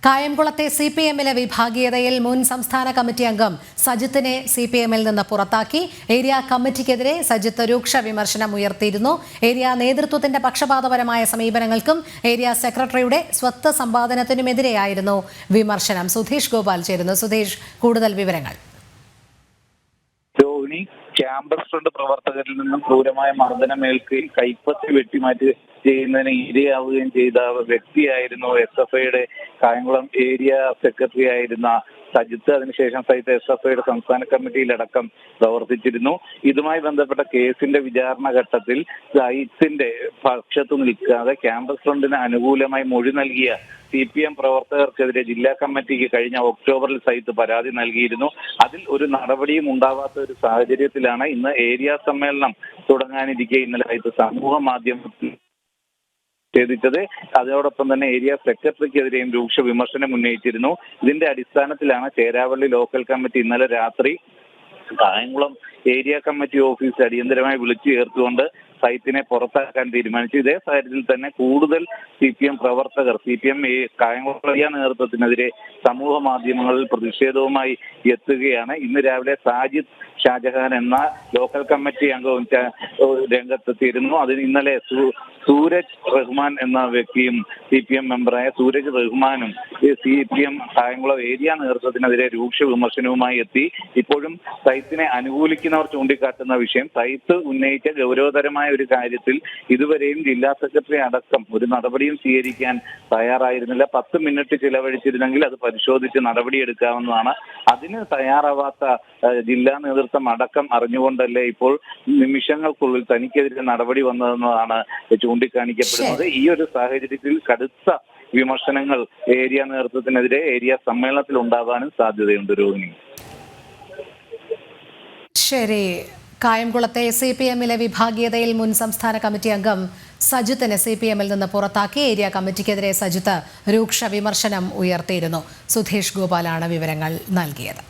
കായംകുളത്തെ CPM-ലെ വിഭാഗീയതയിൽ മുൻ സംസ്ഥാന കമ്മിറ്റി അംഗം സജിത്തിനെ CPM-ൽ നിന്ന് പുറത്താക്കി. ഏരിയ കമ്മിറ്റിക്കെതിരെ സജിത്ത് രൂക്ഷ വിമർശനം ഉയർത്തിയിരുന്നു. ഏരിയ നേതൃത്വത്തിന്റെ പക്ഷപാതപരമായ സമീപനങ്ങൾക്കും ഏരിയ സെക്രട്ടറിയുടെ സ്വത്ത് സമ്പാദനത്തിനുമെതിരെയായിരുന്നു വിമർശനം. സുധീഷ് ഗോപാൽ ചേരുന്നു. സുധീഷ്, കൂടുതൽ വിവരങ്ങൾ. ക്യാമ്പസ് ഫ്രണ്ട് പ്രവർത്തകരിൽ നിന്നും ക്രൂരമായ മർദ്ദനമേൽക്കുകയും കൈപ്പത്തി വെട്ടിമാറ്റി ചെയ്യുന്നതിന് ഇരയാവുകയും ചെയ്ത വ്യക്തിയായിരുന്നു SFIയുടെ കായംകുളം ഏരിയ സെക്രട്ടറി ആയിരുന്ന സജിത്ത്. അതിനുശേഷം സഹിത SFIയുടെ സംസ്ഥാന കമ്മിറ്റിയിലടക്കം പ്രവർത്തിച്ചിരുന്നു. ഇതുമായി ബന്ധപ്പെട്ട കേസിന്റെ വിചാരണ ഘട്ടത്തിൽ സജിത്തിന്റെ പക്ഷത്തു നിൽക്കാതെ ക്യാമ്പസ് ഫ്രണ്ടിന് അനുകൂലമായി മൊഴി നൽകിയ CPM പ്രവർത്തകർക്കെതിരെ ജില്ലാ കമ്മിറ്റിക്ക് കഴിഞ്ഞ ഒക്ടോബറിൽ സഹിത്ത് പരാതി നൽകിയിരുന്നു. അതിൽ ഒരു നടപടിയും ഉണ്ടാവാത്ത ഒരു സാഹചര്യത്തിലാണ് ഇന്ന് ഏരിയ സമ്മേളനം തുടങ്ങാനിരിക്കെ ഇന്നലെ സഹിത്ത് സമൂഹ മാധ്യമത്തിൽ ഛേദിച്ചത്. അതോടൊപ്പം തന്നെ ഏരിയ സെക്രട്ടറിക്കെതിരെയും രൂക്ഷ വിമർശനം ഉന്നയിച്ചിരുന്നു. ഇതിന്റെ അടിസ്ഥാനത്തിലാണ് ചേരാവള്ളി ലോക്കൽ കമ്മിറ്റി ഇന്നലെ രാത്രി കായംകുളം ഏരിയ കമ്മിറ്റി ഓഫീസ് അടിയന്തരമായി വിളിച്ചു ചേർത്തുകൊണ്ട് സൈറ്റിനെ പുറത്താക്കാൻ തീരുമാനിച്ചു. ഇതേ സാഹചര്യത്തിൽ തന്നെ കൂടുതൽ CPM പ്രവർത്തകർ കായംകുളം ഏരിയ നേതൃത്വത്തിനെതിരെ സമൂഹ മാധ്യമങ്ങളിൽ പ്രതിഷേധവുമായി എത്തുകയാണ്. ഇന്ന് രാവിലെ സാജിദ് ഷാജഹാൻ എന്ന ലോക്കൽ കമ്മിറ്റി അംഗവും രംഗത്തെത്തിയിരുന്നു. അതിന് ഇന്നലെ സൂരജ് റഹ്മാൻ എന്ന വ്യക്തിയും CPM മെമ്പറായ സൂരജ് റഹ്മാനും CPM കായംകുളം ഏരിയ നേതൃത്വത്തിനെതിരെ രൂക്ഷ വിമർശനവുമായി എത്തി. ഇപ്പോഴും സൈറ്റിനെ അനുകൂലിക്കുന്നവർ ചൂണ്ടിക്കാട്ടുന്ന വിഷയം, സൈറ്റ് ഉന്നയിച്ച ഗൗരവതരമായ ഒരു കാര്യത്തിൽ ഇതുവരെയും ജില്ലാ സെക്രട്ടറി അടക്കം ഒരു നടപടിയും സ്വീകരിക്കാൻ തയ്യാറായിരുന്നില്ല. 10 മിനിറ്റ് ചിലവഴിച്ചിരുന്നെങ്കിൽ അത് പരിശോധിച്ച് നടപടിയെടുക്കാവുന്നതാണ്. അതിന് തയ്യാറാവാത്ത ജില്ലാ നേതൃത്വം അടക്കം അറിഞ്ഞുകൊണ്ടല്ലേ ഇപ്പോൾ നിമിഷങ്ങൾക്കുള്ളിൽ തനിക്കെതിരെ നടപടി വന്നതെന്നതാണ് ചൂണ്ടിക്കാണിക്കപ്പെടുന്നത്. ഈ ഒരു സാഹചര്യത്തിൽ കടുത്ത വിമർശനങ്ങൾ ഏരിയ നേതൃത്വത്തിനെതിരെ ഏരിയ സമ്മേളനത്തിൽ ഉണ്ടാകാനും സാധ്യതയുണ്ട്. രോഹിണി. ശരി. കായംകുളത്തെ CPM-ലെ വിഭാഗീയതയിൽ മുൻ സംസ്ഥാന കമ്മിറ്റി അംഗം സജിത്തിനെ CPM-ൽ നിന്ന് പുറത്താക്കി. ഏരിയ കമ്മിറ്റിക്കെതിരെ സജിത്ത് രൂക്ഷ വിമർശനം ഉയർത്തിയിരുന്നു. സുധീഷ് ഗോപാലാണ് വിവരങ്ങൾ നൽകിയത്.